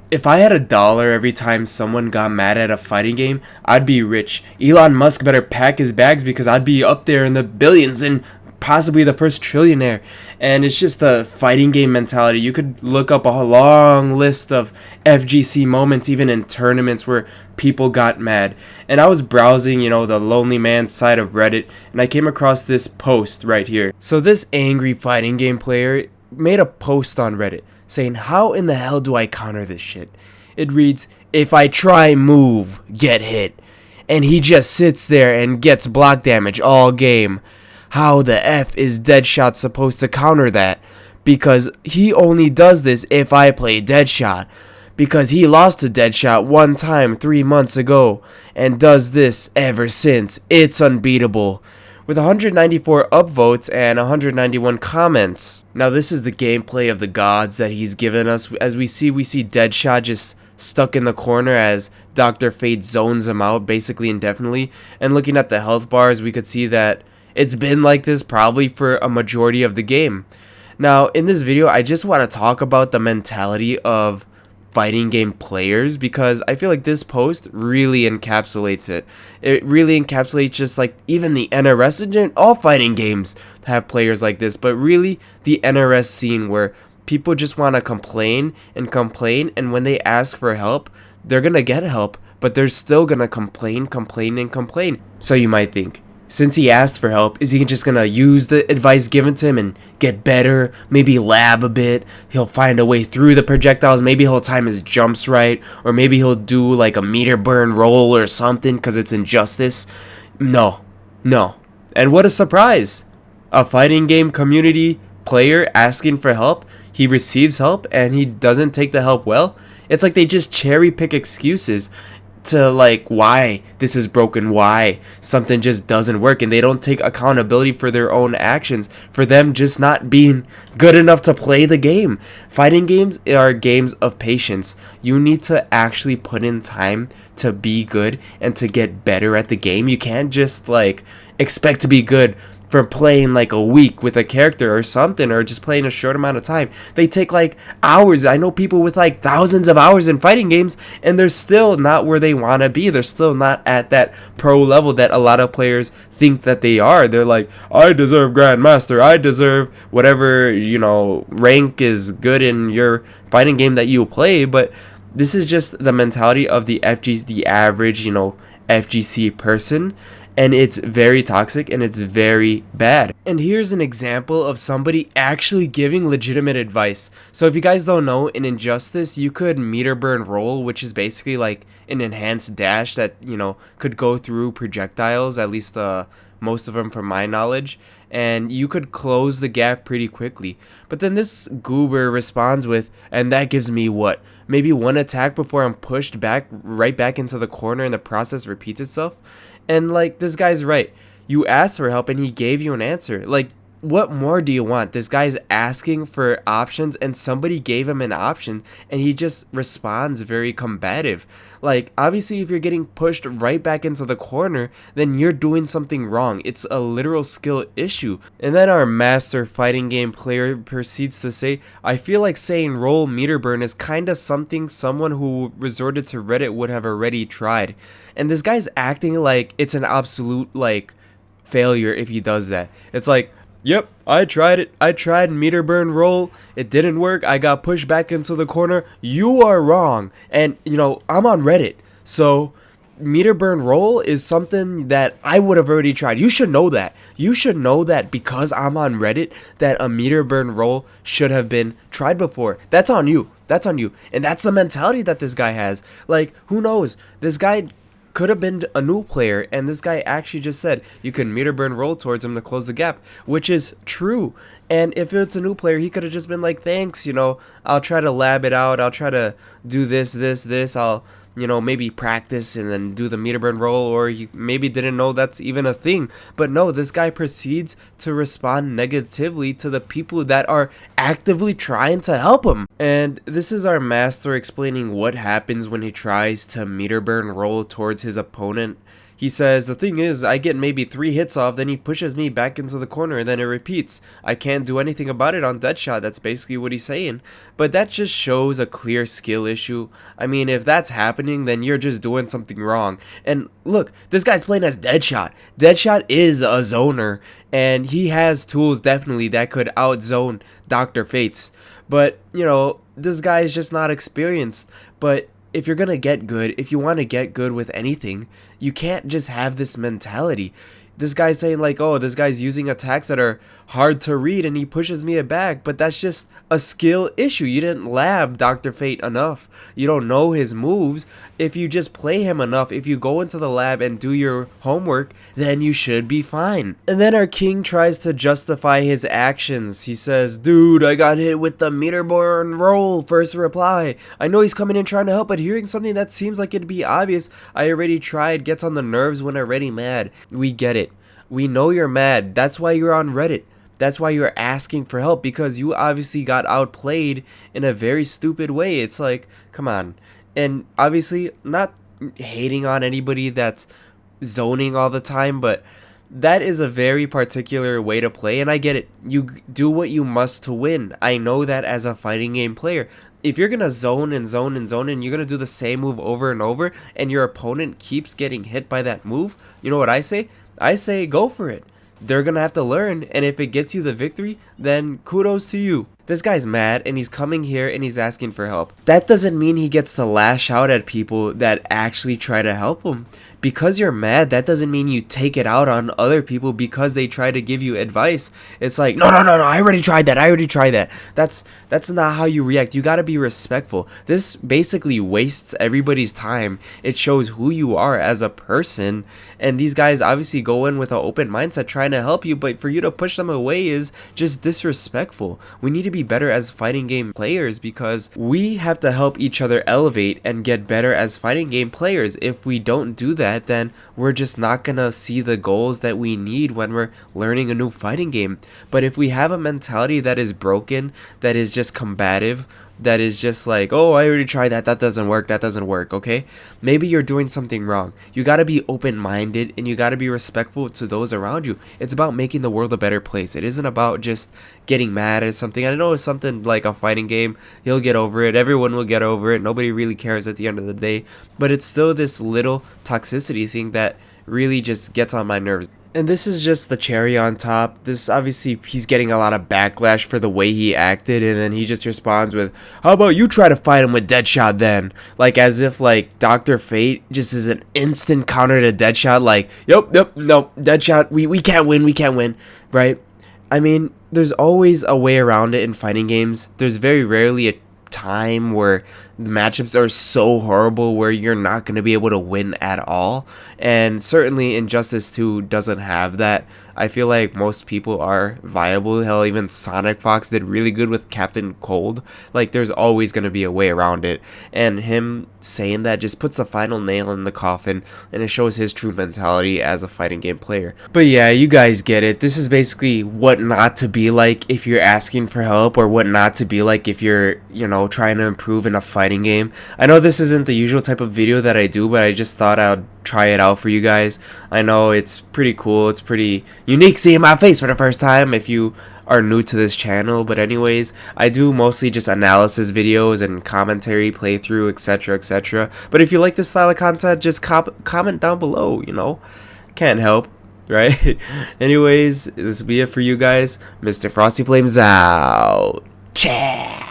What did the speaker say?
If I had $1 every time someone got mad at a fighting game, I'd be rich. Elon Musk better pack his bags because I'd be up there in the billions and possibly the first trillionaire. And it's just the fighting game mentality. You could look up a long list of FGC moments, even in tournaments where people got mad. And I was browsing, the lonely man side of Reddit, and I came across this post right here. So this angry fighting game player made a post on Reddit saying, "How in the hell do I counter this shit?" It reads, "If I try move, get hit." And he just sits there and gets block damage all game. How the F is Deadshot supposed to counter that? Because he only does this if I play Deadshot. Because he lost to Deadshot one time 3 months ago and does this ever since. It's unbeatable. With 194 upvotes and 191 comments. Now this is the gameplay of the gods that he's given us. As we see Deadshot just stuck in the corner as Dr. Fate zones him out basically indefinitely. And looking at the health bars, we could see that it's been like this probably for a majority of the game. Now in this video, I just want to talk about the mentality of fighting game players, because I feel like this post really encapsulates it. It really encapsulates just like even the NRS, and all fighting games have players like this, but really the NRS scene where people just want to complain, and when they ask for help, they're gonna get help, but they're still gonna complain. So you might think, since he asked for help, is he just gonna use the advice given to him and get better? Maybe lab a bit. He'll find a way through the projectiles. Maybe he'll time his jumps right. Or maybe he'll do like a meter burn roll or something because it's injustice. No. And what a surprise. A fighting game community player asking for help. He receives help and he doesn't take the help well. It's like they just cherry pick excuses to like why this is broken, why something just doesn't work, and they don't take accountability for their own actions, for them just not being good enough to play the game. Fighting games are games of patience. You need to actually put in time to be good and to get better at the game. You can't just like expect to be good for playing like a week with a character or something, or just playing a short amount of time. They take like hours. I know people with like thousands of hours in fighting games, and they're still not where they want to be. They're still not at that pro level that a lot of players think that they are. They're like, I deserve Grandmaster, I deserve whatever, rank is good in your fighting game that you play. But this is just the mentality of the average, FGC person. And it's very toxic and it's very bad. And here's an example of somebody actually giving legitimate advice. So if you guys don't know, in Injustice, you could meter burn roll, which is basically like an enhanced dash that, could go through projectiles, at least most of them from my knowledge. And you could close the gap pretty quickly. But then this goober responds with, and that gives me what? Maybe one attack before I'm pushed right back into the corner, and the process repeats itself. And like, this guy's right. You asked for help and he gave you an answer. Like, what more do you want? This guy's asking for options and somebody gave him an option and he just responds very combative. Like, obviously if you're getting pushed right back into the corner, then you're doing something wrong. It's a literal skill issue. And then our master fighting game player proceeds to say, I feel like saying roll meter burn is kinda something someone who resorted to Reddit would have already tried. And this guy's acting like it's an absolute like failure if he does that. It's like, yep, I tried it. I tried meter burn roll. It didn't work. I got pushed back into the corner. You are wrong. And, I'm on Reddit. So, meter burn roll is something that I would have already tried. You should know that. You should know that because I'm on Reddit, that a meter burn roll should have been tried before. That's on you. That's on you. And that's the mentality that this guy has. Like, who knows? This guy could have been a new player, and this guy actually just said you can meter burn roll towards him to close the gap, which is true. And if it's a new player, he could have just been like, thanks, I'll try to lab it out, I'll try to do this, I'll maybe practice and then do the meter burn roll, or he maybe didn't know that's even a thing. But no, this guy proceeds to respond negatively to the people that are actively trying to help him. And this is our master explaining what happens when he tries to meter burn roll towards his opponent. He says, the thing is, I get maybe 3 hits off, then he pushes me back into the corner, and then it repeats. I can't do anything about it on Deadshot. That's basically what he's saying. But that just shows a clear skill issue. I mean, if that's happening, then you're just doing something wrong. And look, this guy's playing as Deadshot. Deadshot is a zoner, and he has tools definitely that could outzone Dr. Fates. But, you know, this guy is just not experienced. But if you're gonna get good, if you want to get good with anything, you can't just have this mentality. This guy's saying like, oh, this guy's using attacks that are hard to read and he pushes me back, but that's just a skill issue. You didn't lab Dr. Fate enough. You don't know his moves. If you just play him enough, if you go into the lab and do your homework, then you should be fine. And then our king tries to justify his actions. He says, dude, I got hit with the meterborn roll. First reply. I know he's coming in trying to help, but hearing something that seems like it'd be obvious, I already tried, gets on the nerves when already mad. We get it. We know you're mad. That's why you're on Reddit. That's why you're asking for help, because you obviously got outplayed in a very stupid way. It's like, come on. And obviously, not hating on anybody that's zoning all the time, but that is a very particular way to play, and I get it. You do what you must to win. I know that as a fighting game player. If you're gonna zone and zone and zone and you're gonna do the same move over and over, and your opponent keeps getting hit by that move, you know what I say? I say go for it. They're gonna have to learn, and if it gets you the victory, then kudos to you. This guy's mad and he's coming here and he's asking for help. That doesn't mean he gets to lash out at people that actually try to help him. Because you're mad, that doesn't mean you take it out on other people because they try to give you advice. It's like, no, I already tried that. That's not how you react. You gotta be respectful. This basically wastes everybody's time. It shows who you are as a person. And these guys obviously go in with an open mindset trying to help you, but for you to push them away is just disrespectful. We need to be better as fighting game players because we have to help each other elevate and get better as fighting game players. If we don't do that, then we're just not gonna see the goals that we need when we're learning a new fighting game. But if we have a mentality that is broken, that is just combative, that is just like, oh, I already tried that doesn't work, okay? Maybe you're doing something wrong. You gotta be open-minded and you gotta be respectful to those around you. It's about making the world a better place. It isn't about just getting mad at something. I know it's something like a fighting game. You'll get over it. Everyone will get over it. Nobody really cares at the end of the day. But it's still this little toxicity thing that really just gets on my nerves. And this is just the cherry on top. This obviously he's getting a lot of backlash for the way he acted, and then he just responds with, how about you try to fight him with Deadshot then? Like as if like Dr. Fate just is an instant counter to Deadshot, like, no, Deadshot, we can't win, right? I mean, there's always a way around it in fighting games. There's very rarely a time where the matchups are so horrible where you're not going to be able to win at all, and certainly Injustice 2 doesn't have that. I feel like most people are viable. Hell, even Sonic Fox did really good with Captain Cold. Like, there's always going to be a way around it, and him saying that just puts the final nail in the coffin, and it shows his true mentality as a fighting game player. But yeah, you guys get it. This is basically what not to be like if you're asking for help, or what not to be like if you're, you know, trying to improve in a fighting game. I know this isn't the usual type of video that I do, but I just thought I'd try it out for you guys. I know it's pretty cool. It's pretty unique seeing my face for the first time if you are new to this channel. But anyways, I do mostly just analysis videos and commentary, playthrough, etc. But if you like this style of content, just comment down below, you know. Can't help, right? Anyways, this will be it for you guys. MrFrostyFlamez out. Ciao.